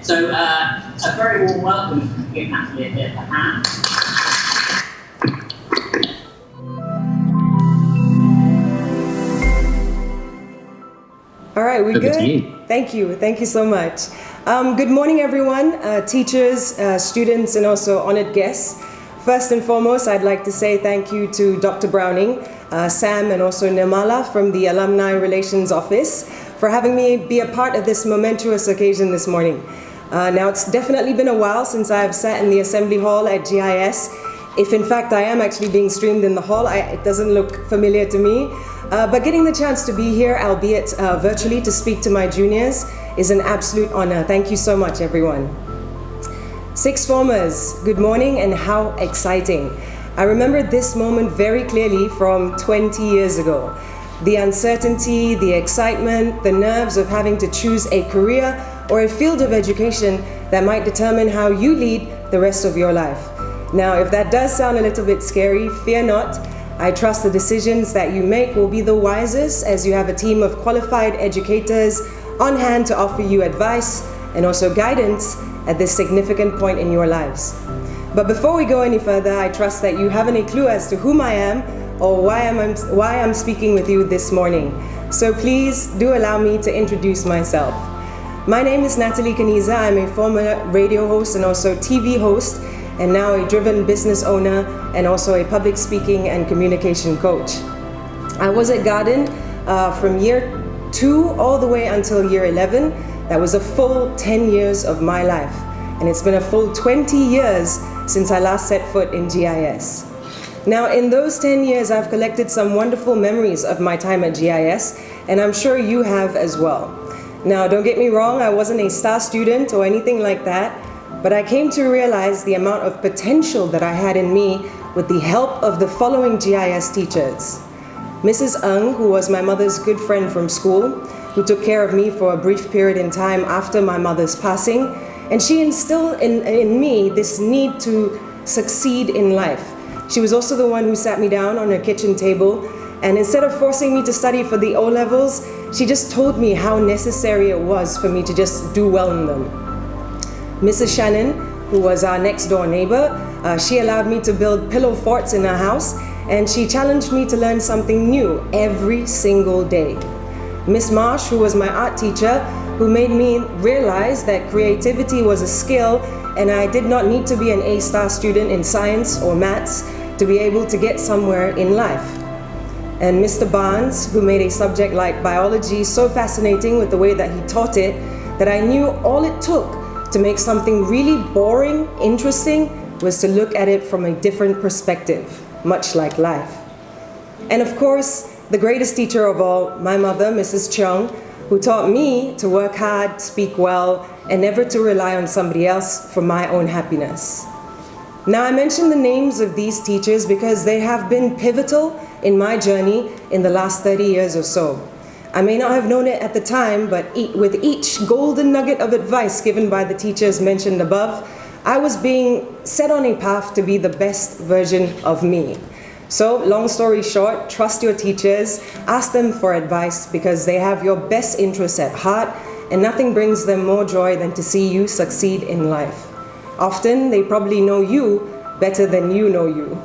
So a very warm welcome. Give Natalie a bit of a hand. All right, we good? Thank you so much. Good morning, everyone, teachers, students, and also honored guests. First and foremost, I'd like to say thank you to Dr. Browning, Sam, and also Nirmala from the Alumni Relations Office for having me be a part of this momentous occasion this morning. Now, it's definitely been a while since I've sat in the Assembly Hall at GIS. If in fact I am actually being streamed in the hall, it doesn't look familiar to me. But getting the chance to be here, albeit virtually, to speak to my juniors is an absolute honor. Thank you so much, everyone. Sixth formers, good morning, and how exciting. I remember this moment very clearly from 20 years ago. The uncertainty, the excitement, the nerves of having to choose a career or a field of education that might determine how you lead the rest of your life. Now, if that does sound a little bit scary, fear not. I trust the decisions that you make will be the wisest, as you have a team of qualified educators on hand to offer you advice and also guidance at this significant point in your lives. But before we go any further, I trust that you haven't a clue as to whom I am or why I'm speaking with you this morning. So please do allow me to introduce myself. My name is Natalie Kaniza. I'm a former radio host and also TV host, and now a driven business owner and also a public speaking and communication coach. I was at Garden from year 2 all the way until year 11. That was a full 10 years of my life. And it's been a full 20 years since I last set foot in GIS. Now, in those 10 years, I've collected some wonderful memories of my time at GIS, and I'm sure you have as well. Now, don't get me wrong, I wasn't a star student or anything like that, but I came to realize the amount of potential that I had in me with the help of the following GIS teachers. Mrs. Ng, who was my mother's good friend from school, who took care of me for a brief period in time after my mother's passing, and she instilled in me this need to succeed in life. She was also the one who sat me down on her kitchen table, and instead of forcing me to study for the O-levels, she just told me how necessary it was for me to just do well in them. Mrs. Shannon, who was our next door neighbor, she allowed me to build pillow forts in her house, and she challenged me to learn something new every single day. Miss Marsh, who was my art teacher, who made me realize that creativity was a skill and I did not need to be an A-star student in science or maths to be able to get somewhere in life. And Mr. Barnes, who made a subject like biology so fascinating with the way that he taught it, that I knew all it took to make something really boring, interesting, was to look at it from a different perspective, much like life. And of course, the greatest teacher of all, my mother, Mrs. Cheong, who taught me to work hard, speak well, and never to rely on somebody else for my own happiness. Now, I mention the names of these teachers because they have been pivotal in my journey in the last 30 years or so. I may not have known it at the time, but with each golden nugget of advice given by the teachers mentioned above, I was being set on a path to be the best version of me. So, long story short, trust your teachers, ask them for advice because they have your best interests at heart, and nothing brings them more joy than to see you succeed in life. Often, they probably know you better than you know you.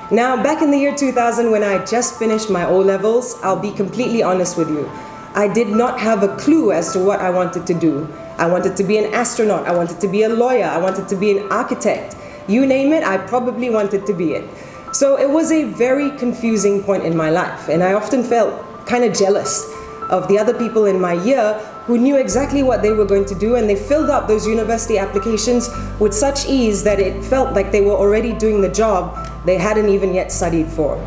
Now, back in the year 2000, when I just finished my O-levels, I'll be completely honest with you. I did not have a clue as to what I wanted to do. I wanted to be an astronaut, I wanted to be a lawyer, I wanted to be an architect. You name it, I probably wanted to be it. So it was a very confusing point in my life, and I often felt kind of jealous of the other people in my year who knew exactly what they were going to do, and they filled out those university applications with such ease that it felt like they were already doing the job they hadn't even yet studied for.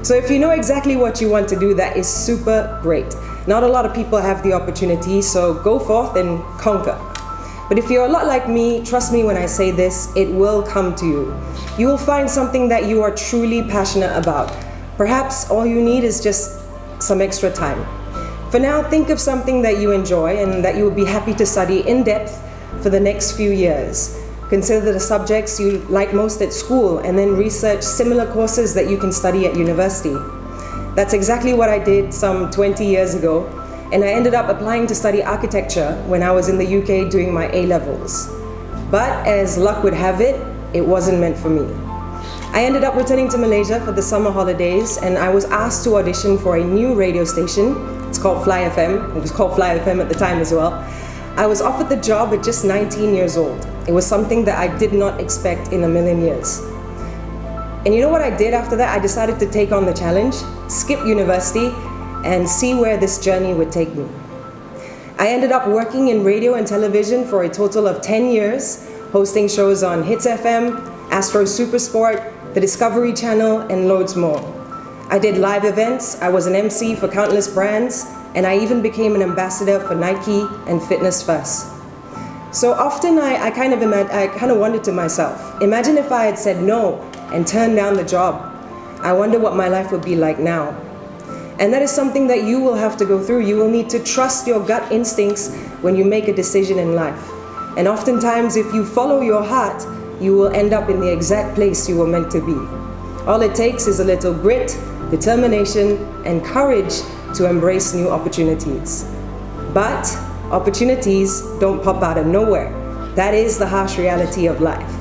So if you know exactly what you want to do, that is super great. Not a lot of people have the opportunity, so go forth and conquer. But if you're a lot like me, trust me when I say this, it will come to you. You will find something that you are truly passionate about. Perhaps all you need is just some extra time. For now, think of something that you enjoy and that you will be happy to study in depth for the next few years. Consider the subjects you like most at school and then research similar courses that you can study at university. That's exactly what I did some 20 years ago. and I ended up applying to study architecture when I was in the UK doing my A-levels. But as luck would have it, it wasn't meant for me. I ended up returning to Malaysia for the summer holidays, and I was asked to audition for a new radio station. It's called Fly FM. It was called Fly FM at the time as well. I was offered the job at just 19 years old. It was something that I did not expect in a million years. And you know what I did after that? I decided to take on the challenge, skip university, and see where this journey would take me. I ended up working in radio and television for a total of 10 years, hosting shows on Hits FM, Astro Supersport, the Discovery Channel, and loads more. I did live events, I was an MC for countless brands, and I even became an ambassador for Nike and Fitness First. So often I kind of wondered to myself, imagine if I had said no and turned down the job. I wonder what my life would be like now. And that is something that you will have to go through. You will need to trust your gut instincts when you make a decision in life. And oftentimes, if you follow your heart, you will end up in the exact place you were meant to be. All it takes is a little grit, determination, and courage to embrace new opportunities. But opportunities don't pop out of nowhere. That is the harsh reality of life.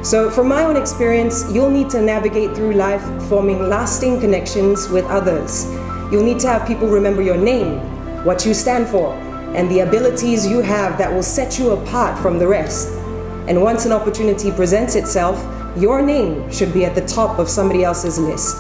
So from my own experience, you'll need to navigate through life forming lasting connections with others. You'll need to have people remember your name, what you stand for, and the abilities you have that will set you apart from the rest. And once an opportunity presents itself, your name should be at the top of somebody else's list.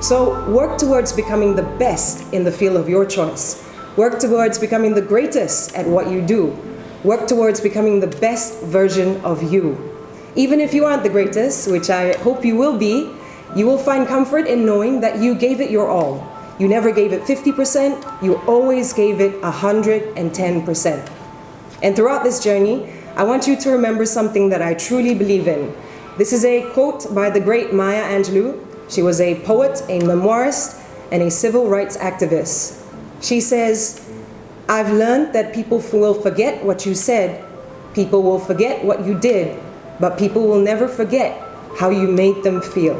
So work towards becoming the best in the field of your choice. Work towards becoming the greatest at what you do. Work towards becoming the best version of you. Even if you aren't the greatest, which I hope you will be, you will find comfort in knowing that you gave it your all. You never gave it 50%, you always gave it 110%. And throughout this journey, I want you to remember something that I truly believe in. This is a quote by the great Maya Angelou. She was a poet, a memoirist, and a civil rights activist. She says, "I've learned that people will forget what you said, people will forget what you did, but people will never forget how you made them feel."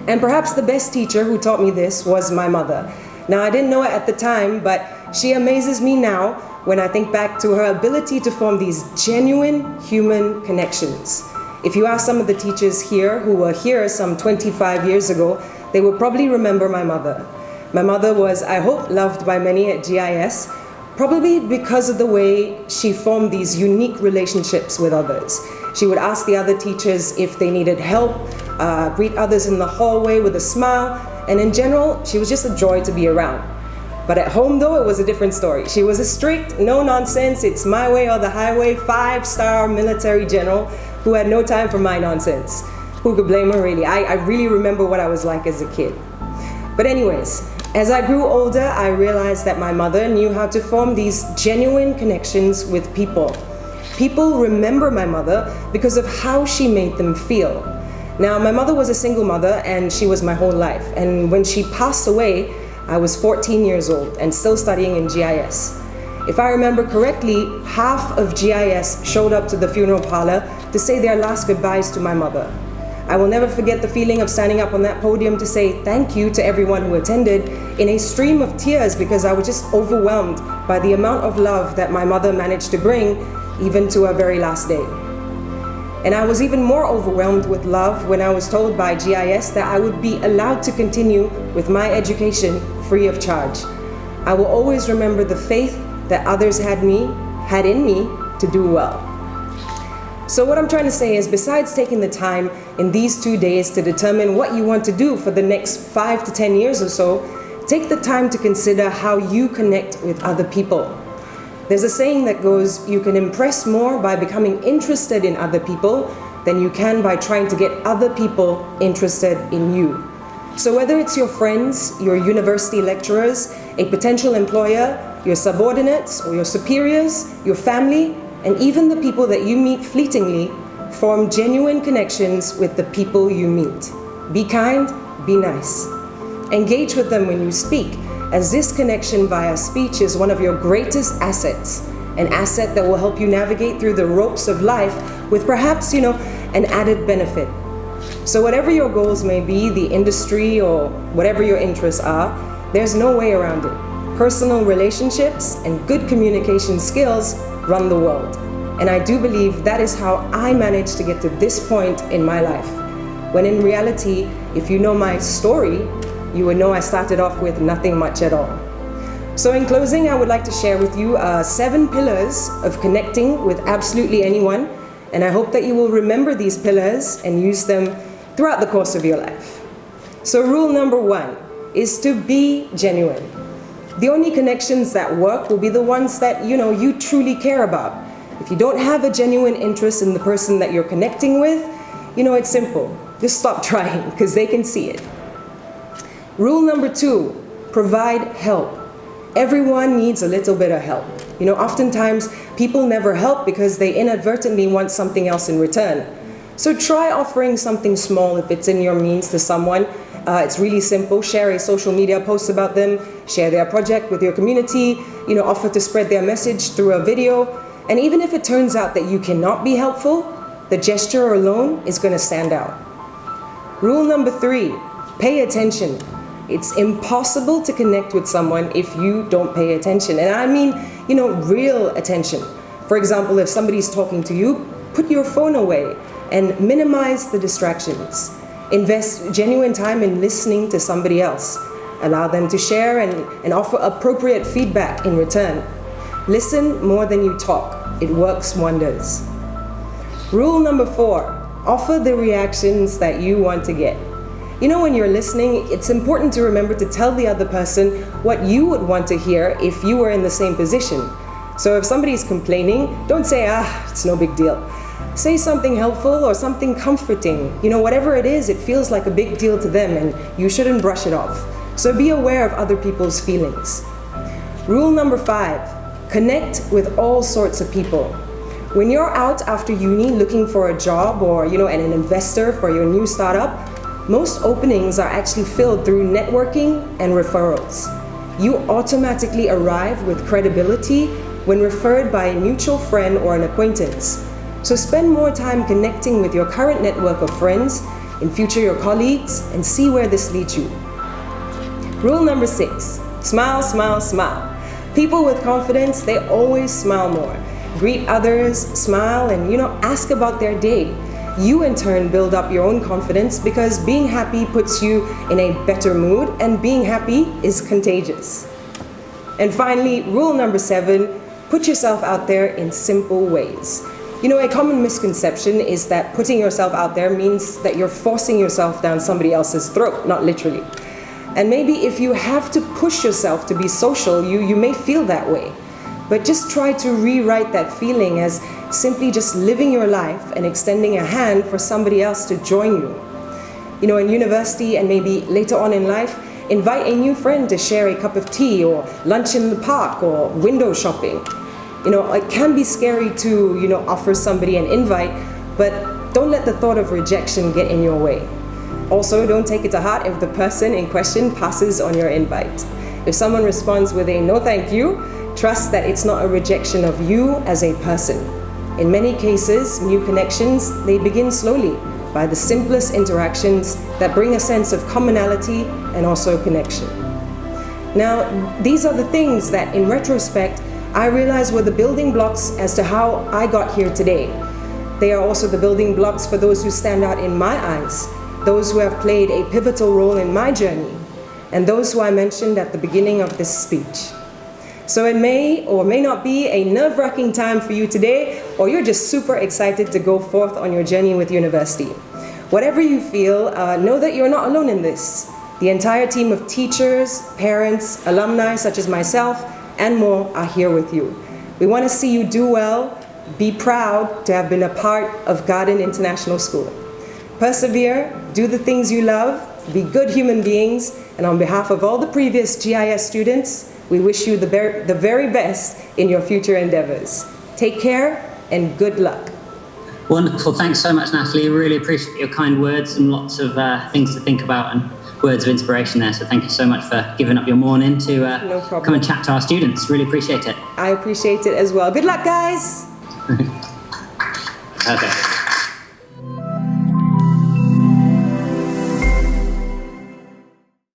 And perhaps the best teacher who taught me this was my mother. Now, I didn't know it at the time, but she amazes me now when I think back to her ability to form these genuine human connections. If you ask some of the teachers here who were here some 25 years ago, they will probably remember my mother. My mother was, I hope, loved by many at GIS, probably because of the way she formed these unique relationships with others. She would ask the other teachers if they needed help, greet others in the hallway with a smile, and in general, she was just a joy to be around. But at home, though, it was a different story. She was a strict, no-nonsense, it's my way or the highway, 5-star military general who had no time for my nonsense. Who could blame her, really? I really remember what I was like as a kid. But anyways, as I grew older, I realized that my mother knew how to form these genuine connections with people. People remember my mother because of how she made them feel. Now, my mother was a single mother and she was my whole life. And when she passed away, I was 14 years old and still studying in GIS. If I remember correctly, half of GIS showed up to the funeral parlor to say their last goodbyes to my mother. I will never forget the feeling of standing up on that podium to say thank you to everyone who attended in a stream of tears because I was just overwhelmed by the amount of love that my mother managed to bring even to her very last day. And I was even more overwhelmed with love when I was told by GIS that I would be allowed to continue with my education free of charge. I will always remember the faith that others had in me to do well. So what I'm trying to say is, besides taking the time in these 2 days to determine what you want to do for the next 5 to 10 years or so, take the time to consider how you connect with other people. There's a saying that goes, you can impress more by becoming interested in other people than you can by trying to get other people interested in you. So whether it's your friends, your university lecturers, a potential employer, your subordinates or your superiors, your family, and even the people that you meet fleetingly, form genuine connections with the people you meet. Be kind, be nice. Engage with them when you speak, as this connection via speech is one of your greatest assets, an asset that will help you navigate through the ropes of life with perhaps, an added benefit. So whatever your goals may be, the industry or whatever your interests are, there's no way around it. personal relationships, and good communication skills run the world. And I do believe that is how I managed to get to this point in my life. When in reality, if you know my story, you would know I started off with nothing much at all. So in closing, I would like to share with you 7 pillars of connecting with absolutely anyone. And I hope that you will remember these pillars and use them throughout the course of your life. So rule number 1 is to be genuine. The only connections that work will be the ones that you truly care about. If you don't have a genuine interest in the person that you're connecting with, it's simple. Just stop trying because they can see it. Rule number 2, provide help. Everyone needs a little bit of help. Oftentimes people never help because they inadvertently want something else in return. So try offering something small if it's in your means to someone. It's really simple. Share a social media post about them, share their project with your community, offer to spread their message through a video. And even if it turns out that you cannot be helpful, the gesture alone is going to stand out. Rule number 3, pay attention. It's impossible to connect with someone if you don't pay attention. And I mean, real attention. For example, if somebody's talking to you, put your phone away and minimize the distractions. Invest genuine time in listening to somebody else. Allow them to share and offer appropriate feedback in return. Listen more than you talk. It works wonders. Rule number 4, offer the reactions that you want to get. When you're listening, it's important to remember to tell the other person what you would want to hear if you were in the same position. So if somebody's complaining, don't say, it's no big deal. Say something helpful or something comforting. Whatever it is, it feels like a big deal to them and you shouldn't brush it off. So be aware of other people's feelings. Rule number 5, connect with all sorts of people. When you're out after uni looking for a job or, an investor for your new startup, most openings are actually filled through networking and referrals. You automatically arrive with credibility when referred by a mutual friend or an acquaintance. So spend more time connecting with your current network of friends, in future your colleagues, and see where this leads you. Rule number 6, smile, smile, smile. People with confidence, they always smile more. Greet others, smile, and ask about their day. You in turn build up your own confidence because being happy puts you in a better mood, and being happy is contagious. And finally, rule number 7, put yourself out there in simple ways. A common misconception is that putting yourself out there means that you're forcing yourself down somebody else's throat, not literally. And maybe if you have to push yourself to be social, you may feel that way. But just try to rewrite that feeling as simply just living your life and extending a hand for somebody else to join you. In university and maybe later on in life, invite a new friend to share a cup of tea or lunch in the park or window shopping. It can be scary to, offer somebody an invite, but don't let the thought of rejection get in your way. Also, don't take it to heart if the person in question passes on your invite. If someone responds with a no thank you, trust that it's not a rejection of you as a person. In many cases, new connections, they begin slowly by the simplest interactions that bring a sense of commonality and also connection. Now, these are the things that in retrospect, I realized were the building blocks as to how I got here today. They are also the building blocks for those who stand out in my eyes, those who have played a pivotal role in my journey, and those who I mentioned at the beginning of this speech. So it may or may not be a nerve-wracking time for you today, or you're just super excited to go forth on your journey with university. Whatever you feel, know that you're not alone in this. The entire team of teachers, parents, alumni such as myself, and more are here with you. We want to see you do well, be proud to have been a part of Garden International School. Persevere, do the things you love, be good human beings, and on behalf of all the previous GIS students, we wish you the very best in your future endeavors. Take care and good luck. Wonderful. Thanks so much, Natalie. Really appreciate your kind words and lots of things to think about and words of inspiration there. So thank you so much for giving up your morning to come and chat to our students. Really appreciate it. I appreciate it as well. Good luck, guys. Perfect.